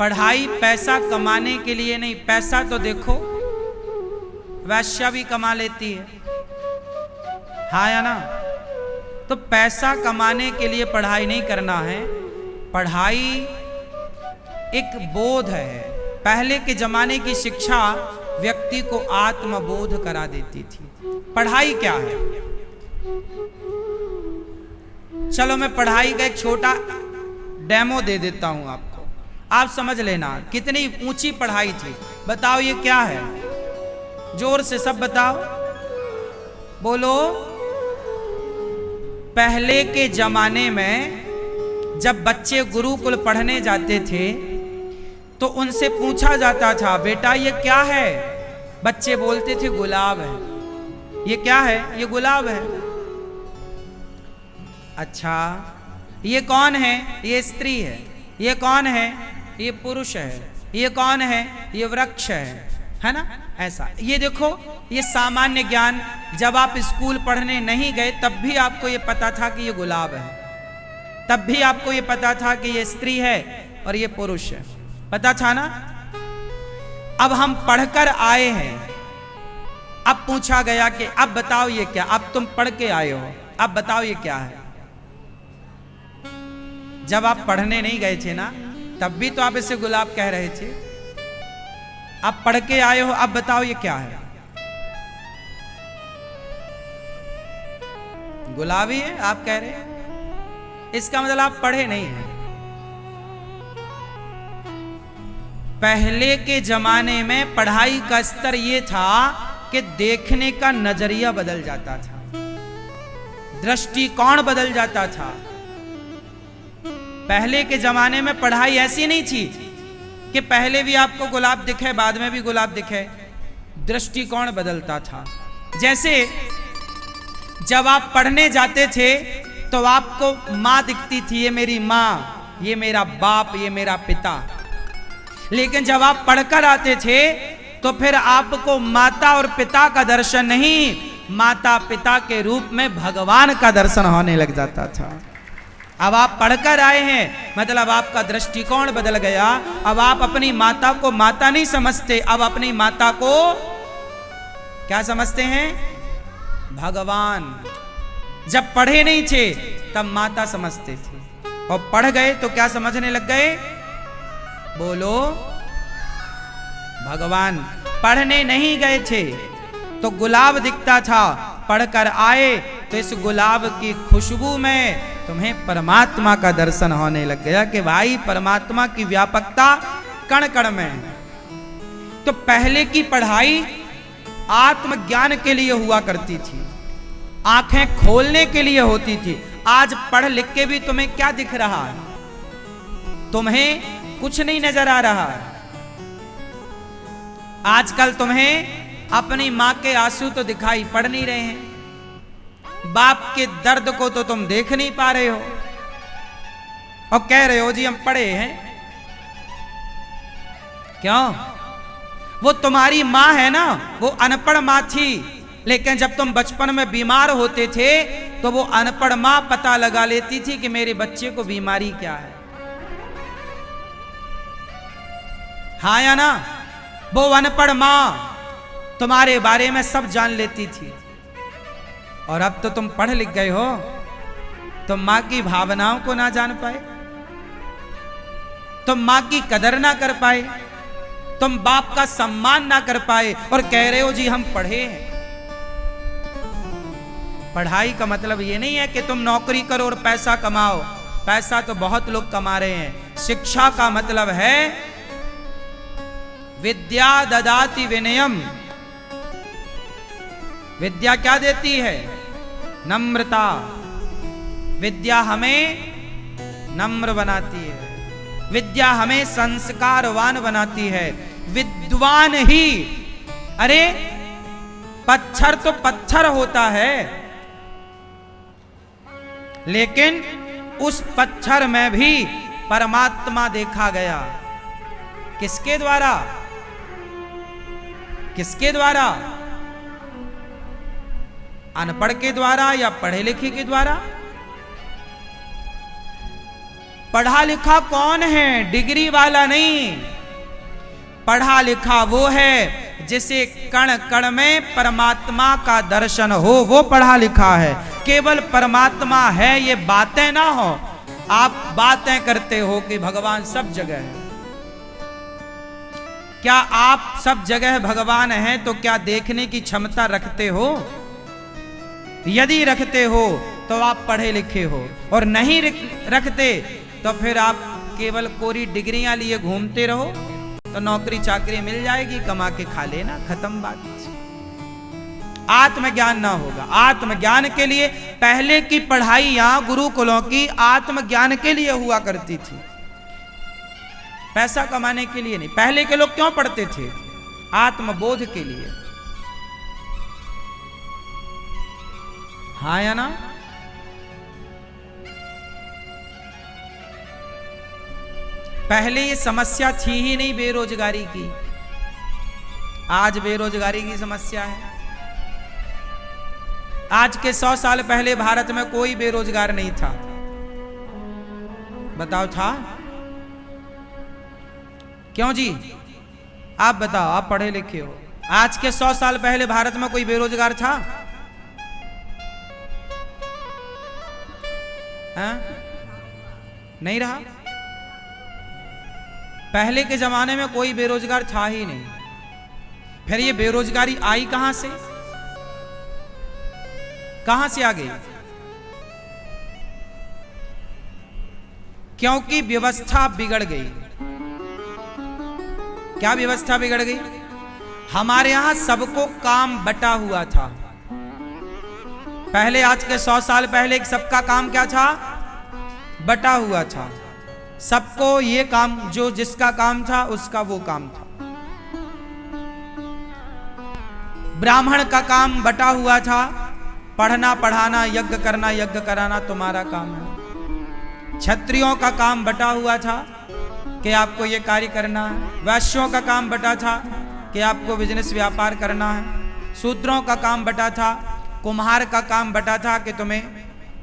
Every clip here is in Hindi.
पढ़ाई पैसा कमाने के लिए नहीं। पैसा तो देखो वैश्या भी कमा लेती है, हाँ या ना। तो पैसा कमाने के लिए पढ़ाई नहीं करना है। पढ़ाई एक बोध है। पहले के जमाने की शिक्षा व्यक्ति को आत्मबोध करा देती थी। पढ़ाई क्या है? चलो मैं पढ़ाई का एक छोटा डेमो दे देता हूं आपको, आप समझ लेना कितनी ऊंची पढ़ाई थी। बताओ ये क्या है? जोर से सब बताओ, बोलो। पहले के जमाने में जब बच्चे गुरुकुल पढ़ने जाते थे तो उनसे पूछा जाता था, बेटा ये क्या है? बच्चे बोलते थे गुलाब है। ये क्या है? ये गुलाब है। अच्छा, ये कौन है? ये स्त्री है। ये कौन है? ये पुरुष है। ये कौन है? ये वृक्ष है ना? ऐसा ये देखो, ये सामान्य ज्ञान। जब आप स्कूल पढ़ने नहीं गए तब भी आपको ये पता था कि ये गुलाब है, तब भी आपको ये पता था कि ये स्त्री है और ये पुरुष है, पता था ना? अब हम पढ़कर आए हैं, अब पूछा गया कि अब बताओ ये क्या? अब तुम पढ़ के आए हो, अब बताओ ये क्या है? जब आप पढ़ने नहीं गए थे ना तब भी तो आप इसे गुलाब कह रहे थे। आप पढ़ के आए हो, अब बताओ ये क्या है? गुलाबी है आप कह रहे हैं, इसका मतलब आप पढ़े नहीं हैं। पहले के जमाने में पढ़ाई का स्तर यह था कि देखने का नजरिया बदल जाता था, दृष्टिकोण बदल जाता था। पहले के जमाने में पढ़ाई ऐसी नहीं थी कि पहले भी आपको गुलाब दिखे बाद में भी गुलाब दिखे। दृष्टिकोण बदलता था। जैसे जब आप पढ़ने जाते थे तो आपको माँ दिखती थी, ये मेरी माँ, ये मेरा बाप, ये मेरा पिता। लेकिन जब आप पढ़कर आते थे तो फिर आपको माता और पिता का दर्शन नहीं, माता पिता के रूप में भगवान का दर्शन होने लग जाता था। अब आप पढ़कर आए हैं मतलब आपका दृष्टिकोण बदल गया। अब आप अपनी माता को माता नहीं समझते, अब अपनी माता को क्या समझते हैं? भगवान। जब पढ़े नहीं थे तब माता समझते थे, और पढ़ गए तो क्या समझने लग गए? बोलो, भगवान। पढ़ने नहीं गए थे तो गुलाब दिखता था, पढ़कर आए तो इस गुलाब की खुशबू में तुम्हें परमात्मा का दर्शन होने लग गया कि भाई परमात्मा की व्यापकता कण कण में है। तो पहले की पढ़ाई आत्मज्ञान के लिए हुआ करती थी, आंखें खोलने के लिए होती थी। आज पढ़ लिख के भी तुम्हें क्या दिख रहा है? तुम्हें कुछ नहीं नजर आ रहा है। आजकल तुम्हें अपनी मां के आंसू तो दिखाई पड़ नहीं रहे हैं, बाप के दर्द को तो तुम देख नहीं पा रहे हो, और कह रहे हो जी हम पढ़े हैं। क्यों? वो तुम्हारी मां है ना, वो अनपढ़ मां थी, लेकिन जब तुम बचपन में बीमार होते थे तो वो अनपढ़ मां पता लगा लेती थी कि मेरे बच्चे को बीमारी क्या है, हाँ या ना? वो अनपढ़ मां तुम्हारे बारे में सब जान लेती थी। और अब तो तुम पढ़ लिख गए हो, तुम मां की भावनाओं को ना जान पाए, तुम मां की कदर ना कर पाए, तुम बाप का सम्मान ना कर पाए, और कह रहे हो जी हम पढ़े हैं। पढ़ाई का मतलब ये नहीं है कि तुम नौकरी करो और पैसा कमाओ, पैसा तो बहुत लोग कमा रहे हैं। शिक्षा का मतलब है विद्या ददाति विनयम। विद्या क्या देती है? नम्रता। विद्या हमें नम्र बनाती है, विद्या हमें संस्कारवान बनाती है। विद्वान ही, अरे पत्थर तो पत्थर होता है, लेकिन उस पत्थर में भी परमात्मा देखा गया। किसके द्वारा? किसके द्वारा? अनपढ़ के द्वारा या पढ़े लिखे के द्वारा? पढ़ा लिखा कौन है? डिग्री वाला नहीं। पढ़ा लिखा वो है जिसे कण कण में परमात्मा का दर्शन हो, वो पढ़ा लिखा है। केवल परमात्मा है ये बातें ना हो। आप बातें करते हो कि भगवान सब जगह है। क्या आप सब जगह भगवान हैं तो क्या देखने की क्षमता रखते हो? यदि रखते हो तो आप पढ़े लिखे हो, और नहीं रखते तो फिर आप केवल कोरी डिग्रियां लिए घूमते रहो तो नौकरी चाकरी मिल जाएगी, कमा के खा लेना, खत्म बात। आत्मज्ञान ना होगा। आत्मज्ञान के लिए पहले की पढ़ाई यहां गुरुकुलों की आत्मज्ञान के लिए हुआ करती थी, पैसा कमाने के लिए नहीं। पहले के लोग क्यों पढ़ते थे? आत्मबोध के लिए। हाँ या ना? पहले ये समस्या थी ही नहीं बेरोजगारी की, आज बेरोजगारी की समस्या है। आज के 100 साल पहले भारत में कोई बेरोजगार नहीं था। बताओ था? क्यों जी? आप बताओ, आप पढ़े लिखे हो। आज के 100 साल पहले भारत में कोई बेरोजगार था? हाँ? नहीं रहा। पहले के जमाने में कोई बेरोजगार था ही नहीं। फिर ये बेरोजगारी आई कहां से? कहां से आ गई? क्योंकि व्यवस्था बिगड़ गई। क्या व्यवस्था बिगड़ गई? हमारे यहां सबको काम बटा हुआ था। पहले, आज के 100 साल पहले सबका काम क्या था? बटा हुआ था। सबको ये काम, जो जिसका काम था उसका वो काम था। ब्राह्मण का काम बटा हुआ था, पढ़ना पढ़ाना यज्ञ करना यज्ञ कराना तुम्हारा काम है। क्षत्रियों का काम बटा हुआ था कि आपको ये कार्य करना है। वैश्यों का काम बटा था कि आपको बिजनेस व्यापार करना है। शूद्रों का काम बटा था। कुम्हार का काम बटा था कि तुम्हें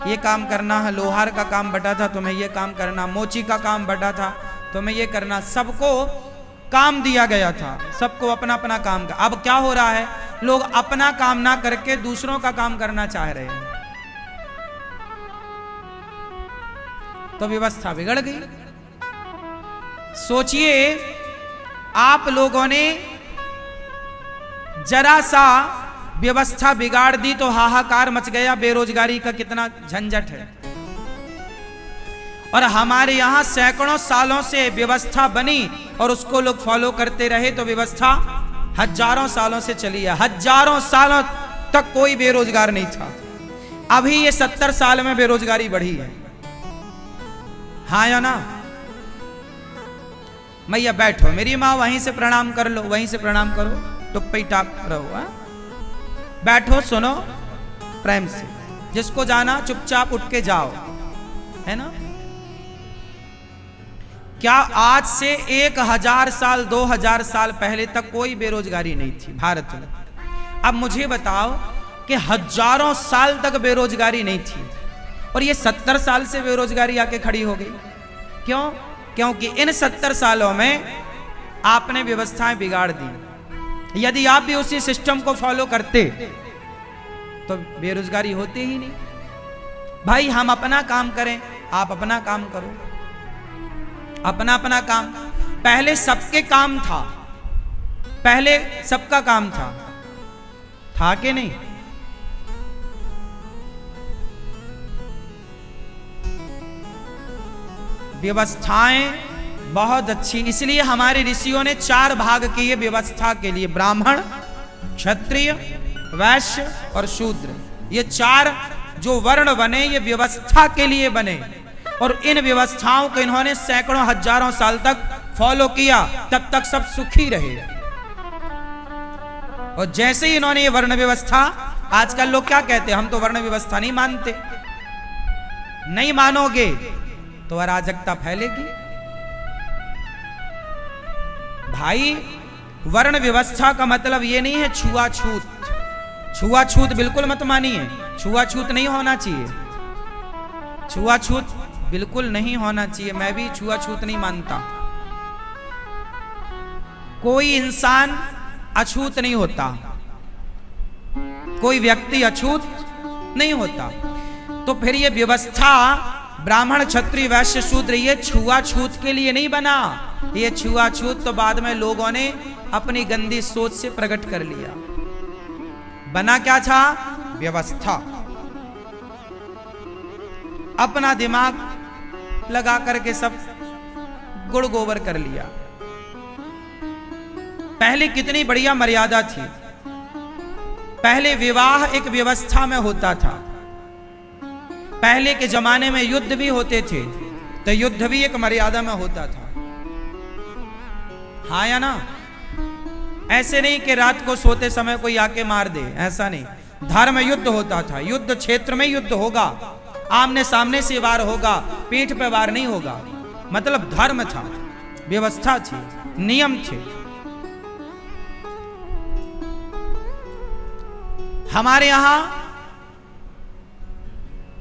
ये काम करना है। लोहार का काम बटा था, तुम्हें ये काम करना। मोची का काम बटा था, तुम्हें ये करना। सबको काम दिया गया था, सबको अपना अपना काम का। अब क्या हो रहा है? लोग अपना काम ना करके दूसरों का काम करना चाह रहे हैं, तो व्यवस्था बिगड़ गई। सोचिए, आप लोगों ने जरा सा व्यवस्था बिगाड़ दी तो हाहाकार मच गया। बेरोजगारी का कितना झंझट है। और हमारे यहां सैकड़ों सालों से व्यवस्था बनी और उसको लोग फॉलो करते रहे, तो व्यवस्था हजारों सालों से चली है। हजारों सालों तक कोई बेरोजगार नहीं था। अभी ये 70 साल में बेरोजगारी बढ़ी है। हाँ या ना? मैया बैठो, मेरी माँ, वहीं से प्रणाम कर लो, वहीं से प्रणाम करो, टुप्पी टाप रहो। हा? बैठो, सुनो प्रेम से। जिसको जाना चुपचाप उठ के जाओ, है ना? क्या आज से 1000 साल 2000 साल पहले तक कोई बेरोजगारी नहीं थी भारत में? अब मुझे बताओ कि हजारों साल तक बेरोजगारी नहीं थी और ये 70 साल से बेरोजगारी आके खड़ी हो गई। क्यों? क्योंकि इन 70 सालों में आपने व्यवस्थाएं बिगाड़ दी। यदि आप भी उसी सिस्टम को फॉलो करते तो बेरोजगारी होती ही नहीं। भाई, हम अपना काम करें, आप अपना काम करो, अपना अपना काम। पहले सबके काम था, पहले सबका काम था कि नहीं? व्यवस्थाएं बहुत अच्छी, इसलिए हमारे ऋषियों ने 4 भाग किए व्यवस्था के लिए। ब्राह्मण, क्षत्रिय, वैश्य और शूद्र। ये 4 जो वर्ण बने, ये व्यवस्था के लिए बने और इन व्यवस्थाओं को इन्होंने सैकड़ों हजारों साल तक फॉलो किया, तब तक सब सुखी रहे। और जैसे ही इन्होंने ये वर्ण व्यवस्था, आजकल लोग क्या कहते हैं? हम तो वर्ण व्यवस्था नहीं मानते। नहीं मानोगे तो अराजकता फैलेगी। भाई, वर्ण व्यवस्था का मतलब ये नहीं है छुआछूत। छुआछूत बिल्कुल मत मानिए, छुआछूत नहीं होना चाहिए। छुआछूत बिल्कुल नहीं होना चाहिए। मैं भी छुआछूत नहीं मानता। कोई इंसान अछूत नहीं होता, कोई व्यक्ति अछूत नहीं होता। तो फिर ये व्यवस्था ब्राह्मण क्षत्रिय वैश्य शूद्र ये छुआछूत के लिए नहीं बना। ये छुआछूत तो बाद में लोगों ने अपनी गंदी सोच से प्रकट कर लिया। बना क्या था? व्यवस्था। अपना दिमाग लगा करके सब गुड़ गोबर कर लिया। पहले कितनी बढ़िया मर्यादा थी। पहले विवाह एक व्यवस्था में होता था। पहले के जमाने में युद्ध भी होते थे, तो युद्ध भी एक मर्यादा में होता था। हाँ या ना? ऐसे नहीं कि रात को सोते समय कोई आके मार दे, ऐसा नहीं। धर्म युद्ध होता था। युद्ध क्षेत्र में युद्ध होगा, आमने सामने से वार होगा, पीठ पे वार नहीं होगा। मतलब धर्म था, व्यवस्था थी, नियम थे। हमारे यहां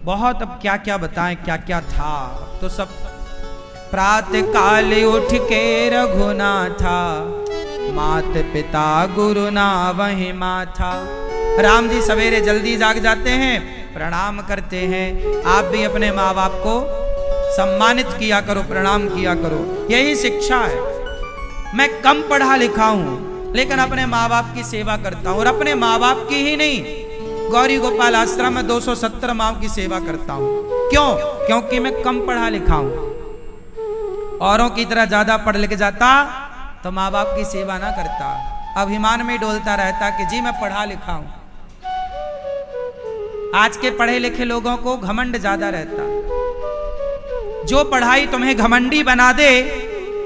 बहुत, अब क्या क्या बताएं, क्या क्या था। तो सब प्रातः काल उठ के रघुनाथा, मात पिता गुरु ना वही माथा। राम जी सवेरे जल्दी जाग जाते हैं, प्रणाम करते हैं। आप भी अपने माँ बाप को सम्मानित किया करो, प्रणाम किया करो। यही शिक्षा है। मैं कम पढ़ा लिखा हूं लेकिन अपने माँ बाप की सेवा करता हूं, और अपने माँ बाप की ही नहीं, गौरी गोपाल आश्रम में 270 माँ की सेवा करता हूं। क्यों? क्योंकि मैं कम पढ़ा लिखा हूं। औरों की तरह ज्यादा पढ़ लिख जाता तो माँ बाप की सेवा ना करता, अभिमान में डोलता रहता कि जी मैं पढ़ा लिखा हूं। आज के पढ़े लिखे लोगों को घमंड ज्यादा रहता। जो पढ़ाई तुम्हें घमंडी बना दे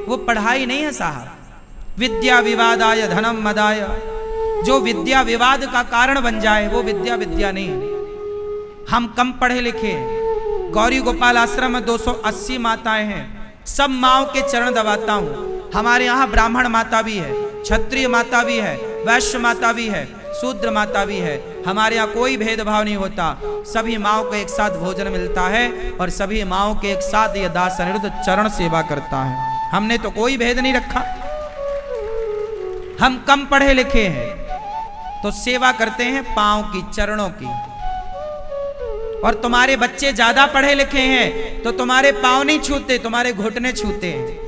वो पढ़ाई नहीं है साहब। विद्या विवादाय धनम मदाय, जो विद्या विवाद का कारण बन जाए वो विद्या विद्या नहीं है। हम कम पढ़े लिखे हैं। गौरी गोपाल आश्रम में 280 माताएं हैं। सब माओं के चरण दबाता हूं। हमारे यहाँ ब्राह्मण माता भी है, क्षत्रिय माता भी है, वैश्य माता भी है, शूद्र माता भी है। हमारे यहाँ कोई भेदभाव नहीं होता। सभी माओं को एक साथ भोजन मिलता है और सभी माओं के एक साथ ये दास अनिरुद्ध चरण सेवा करता है। हमने तो कोई भेद नहीं रखा। हम कम पढ़े लिखे हैं तो सेवा करते हैं पांव की, चरणों की। और तुम्हारे बच्चे ज्यादा पढ़े लिखे हैं तो तुम्हारे पांव नहीं छूते, तुम्हारे घुटने छूते हैं।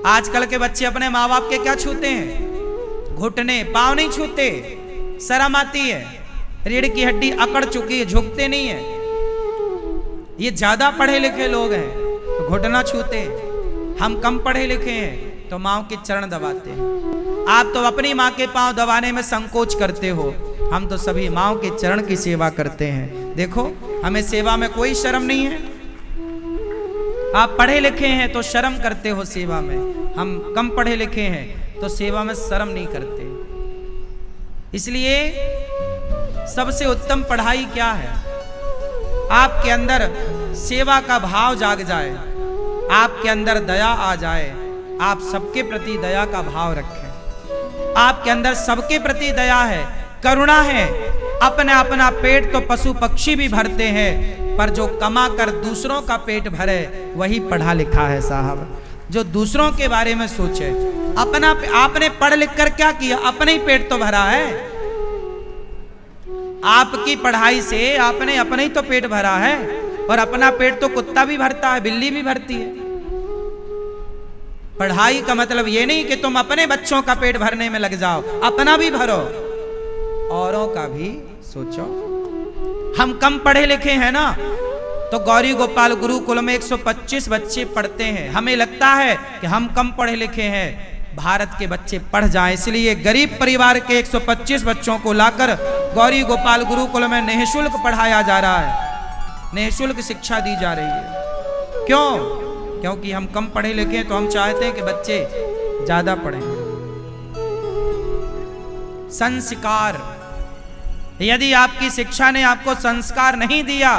आजकल के बच्चे अपने माँ बाप के क्या छूते हैं? घुटने, पांव नहीं छूते। शर्म आती है, रीढ़ की हड्डी अकड़ चुकी है, झुकते नहीं है। ये ज्यादा पढ़े लिखे लोग हैं तो घुटना छूते हैं। हम कम पढ़े लिखे हैं तो माँ के चरण दबाते हैं। आप तो अपनी माँ के पांव दबाने में संकोच करते हो, हम तो सभी माँ के चरण की सेवा करते हैं। देखो, हमें सेवा में कोई शर्म नहीं है। आप पढ़े लिखे हैं तो शर्म करते हो सेवा में, हम कम पढ़े लिखे हैं तो सेवा में शर्म नहीं करते। इसलिए सबसे उत्तम पढ़ाई क्या है? आपके अंदर सेवा का भाव जाग जाए, आपके अंदर दया आ जाए, आप सबके प्रति दया का भाव रखें। आपके अंदर सबके प्रति दया है, करुणा है। अपना अपना पेट तो पशु पक्षी भी भरते हैं, पर जो कमा कर दूसरों का पेट भरे वही पढ़ा लिखा है साहब। जो दूसरों के बारे में सोचे। अपना, आपने पढ़ लिख कर क्या किया? अपने ही पेट तो भरा है। आपकी पढ़ाई से आपने अपने ही तो पेट भरा है, और अपना पेट तो कुत्ता भी भरता है, बिल्ली भी भरती है। पढ़ाई का मतलब ये नहीं कि तुम अपने बच्चों का पेट भरने में लग जाओ, अपना भी भरो, औरों का भी सोचो। हम कम पढ़े लिखे हैं ना, तो गौरी गोपाल गुरुकुल में 125 बच्चे पढ़ते हैं। हमें लगता है कि हम कम पढ़े लिखे हैं, भारत के बच्चे पढ़ जाएं, इसलिए गरीब परिवार के 125 बच्चों को लाकर गौरी गोपाल गुरुकुल में निःशुल्क पढ़ाया जा रहा है, निःशुल्क शिक्षा दी जा रही है। क्यों? क्योंकि हम कम पढ़े लिखे हैं तो हम चाहते हैं कि बच्चे ज्यादा पढ़ें। संस्कार, यदि आपकी शिक्षा ने आपको संस्कार नहीं दिया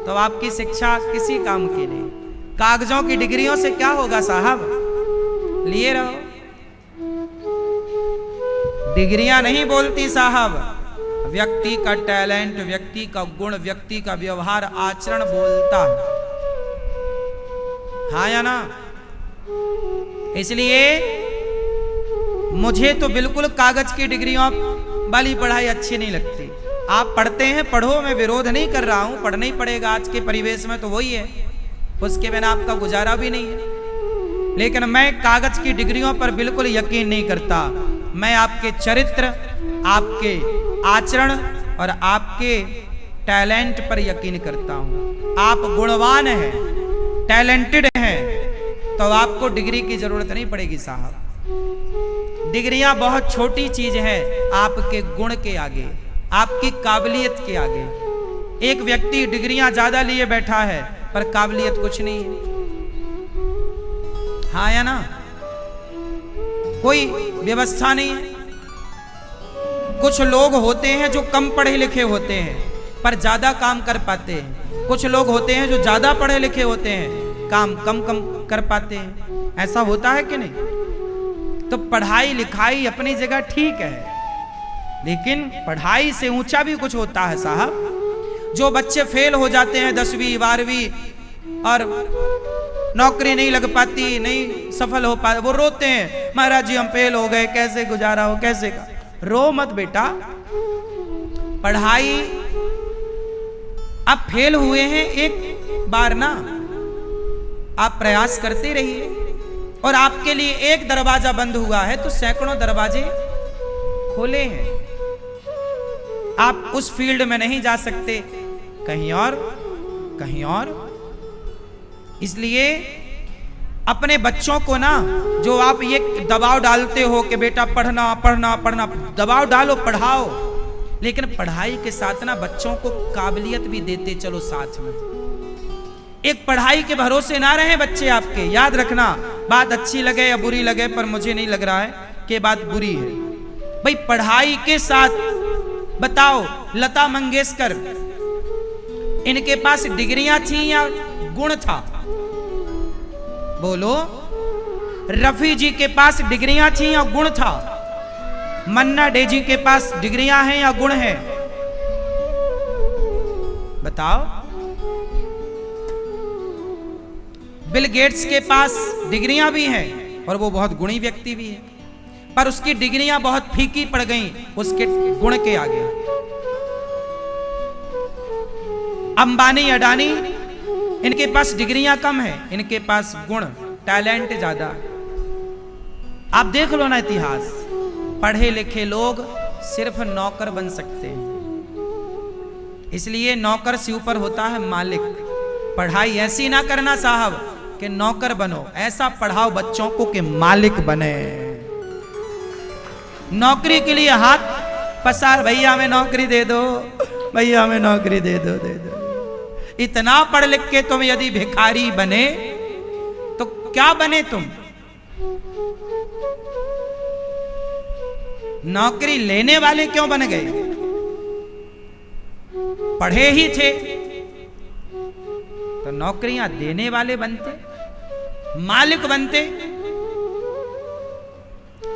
तो आपकी शिक्षा किसी काम की नहीं। कागजों की डिग्रियों से क्या होगा साहब? लिए रहो, डिग्रियां नहीं बोलती साहब, व्यक्ति का टैलेंट, व्यक्ति का गुण, व्यक्ति का व्यवहार, आचरण बोलता है, हाँ या ना। इसलिए मुझे तो बिल्कुल कागज की डिग्रियों वाली पढ़ाई अच्छी नहीं लगती। आप पढ़ते हैं, पढ़ो, मैं विरोध नहीं कर रहा हूं, पढ़ना ही पड़ेगा आज के परिवेश में, तो वही है, उसके बिना आपका गुजारा भी नहीं है। लेकिन मैं कागज की डिग्रियों पर बिल्कुल यकीन नहीं करता। मैं आपके चरित्र, आपके आचरण और आपके टैलेंट पर यकीन करता हूं। आप गुणवान हैं, टैलेंटेड हैं, तो आपको डिग्री की जरूरत नहीं पड़ेगी साहब। डिग्रियां बहुत छोटी चीज है आपके गुण के आगे, आपकी काबिलियत के आगे। एक व्यक्ति डिग्रियां ज्यादा लिए बैठा है पर काबिलियत कुछ नहीं है, हाँ या ना। कोई व्यवस्था नहीं है। कुछ लोग होते हैं जो कम पढ़े लिखे होते हैं पर ज्यादा काम कर पाते हैं। कुछ लोग होते हैं जो ज्यादा पढ़े लिखे होते हैं, काम कम कर पाते हैं। ऐसा होता है कि नहीं? तो पढ़ाई लिखाई अपनी जगह ठीक है, लेकिन पढ़ाई से ऊंचा भी कुछ होता है साहब। जो बच्चे फेल हो जाते हैं 10वीं 12वीं और नौकरी नहीं लग पाती, नहीं सफल हो पाते, वो रोते हैं, महाराज जी हम फेल हो गए, कैसे गुजारा हो, कैसे का। रो मत बेटा, पढ़ाई आप फेल हुए हैं एक बार ना, आप प्रयास करते रहिए। और आपके लिए एक दरवाजा बंद हुआ है तो सैकड़ों दरवाजे खोले हैं। आप उस फील्ड में नहीं जा सकते, कहीं और, कहीं और। इसलिए अपने बच्चों को ना, जो आप ये दबाव डालते हो कि बेटा पढ़ना पढ़ना पढ़ना, दबाव डालो, पढ़ाओ, लेकिन पढ़ाई के साथ ना बच्चों को काबिलियत भी देते चलो साथ में। एक पढ़ाई के भरोसे ना रहे बच्चे आपके। याद रखना, बात अच्छी लगे या बुरी लगे, पर मुझे नहीं लग रहा है कि बात बुरी है। भाई पढ़ाई के साथ बताओ, लता मंगेशकर, इनके पास डिग्रियां थी या गुण था? बोलो। रफी जी के पास डिग्रियां थी या गुण था? मन्ना डे जी के पास डिग्रियां हैं या गुण है? बताओ। बिल गेट्स के पास डिग्रियां भी हैं और वो बहुत गुणी व्यक्ति भी है, पर उसकी डिग्रियां बहुत फीकी पड़ गईं उसके गुण के आगे। अंबानी अडानी, इनके पास डिग्रियां कम है, इनके पास गुण, टैलेंट ज्यादा। आप देख लो ना इतिहास, पढ़े लिखे लोग सिर्फ नौकर बन सकते हैं। इसलिए नौकर से ऊपर होता है मालिक। पढ़ाई ऐसी ना करना साहब कि नौकर बनो, ऐसा पढ़ाओ बच्चों को कि मालिक बने। नौकरी के लिए हाथ पसार, भैया हमें नौकरी दे दो, भैया हमें नौकरी दे दो, दे दो। इतना पढ़ लिख के तुम यदि भिखारी बने तो क्या बने तुम? नौकरी लेने वाले क्यों बन गए? पढ़े ही थे तो नौकरियां देने वाले बनते, मालिक बनते,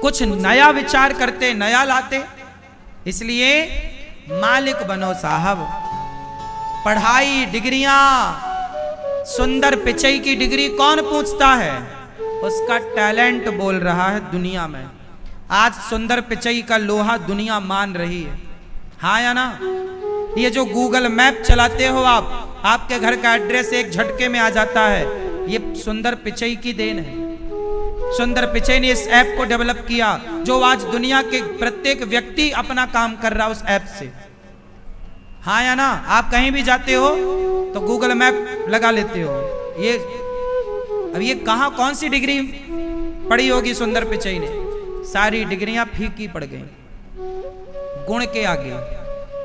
कुछ नया विचार करते, नया लाते। इसलिए मालिक बनो साहब। पढ़ाई, डिग्रियां, सुंदर पिचई की डिग्री कौन पूछता है? उसका टैलेंट बोल रहा है दुनिया में। आज सुंदर पिचई का लोहा दुनिया मान रही है, हाँ या ना। ये जो गूगल मैप चलाते हो आप, आपके घर का एड्रेस एक झटके में आ जाता है, ये सुंदर पिचई की देन है। सुंदर पिचई ने इस ऐप को डेवलप किया, जो आज दुनिया के प्रत्येक व्यक्ति अपना काम कर रहा है उस ऐप से, हाँ या ना। आप कहीं भी जाते हो तो गूगल मैप लगा लेते हो। ये अब ये कहां, कौन सी डिग्री पढ़ी होगी सुंदर पिचई ने? सारी डिग्रियां फीकी पड़ गई गुण के आगे,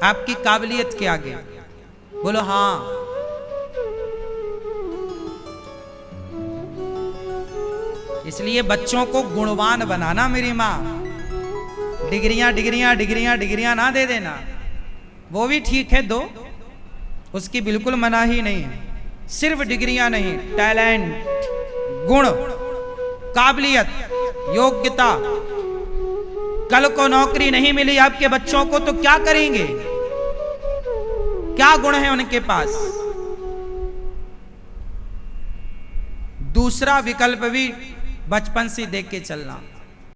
आपकी काबिलियत के आगे। बोलो हाँ। इसलिए बच्चों को गुणवान बनाना मेरी माँ। डिग्रियां डिग्रियां डिग्रियां डिग्रियां ना दे देना, वो भी ठीक है दो, उसकी बिल्कुल मनाही नहीं है। सिर्फ डिग्रियां नहीं, टैलेंट, गुण, काबिलियत, योग्यता, कल को नौकरी नहीं मिली आपके बच्चों को तो क्या करेंगे? क्या गुण है उनके पास? दूसरा विकल्प भी बचपन से देख के चलना।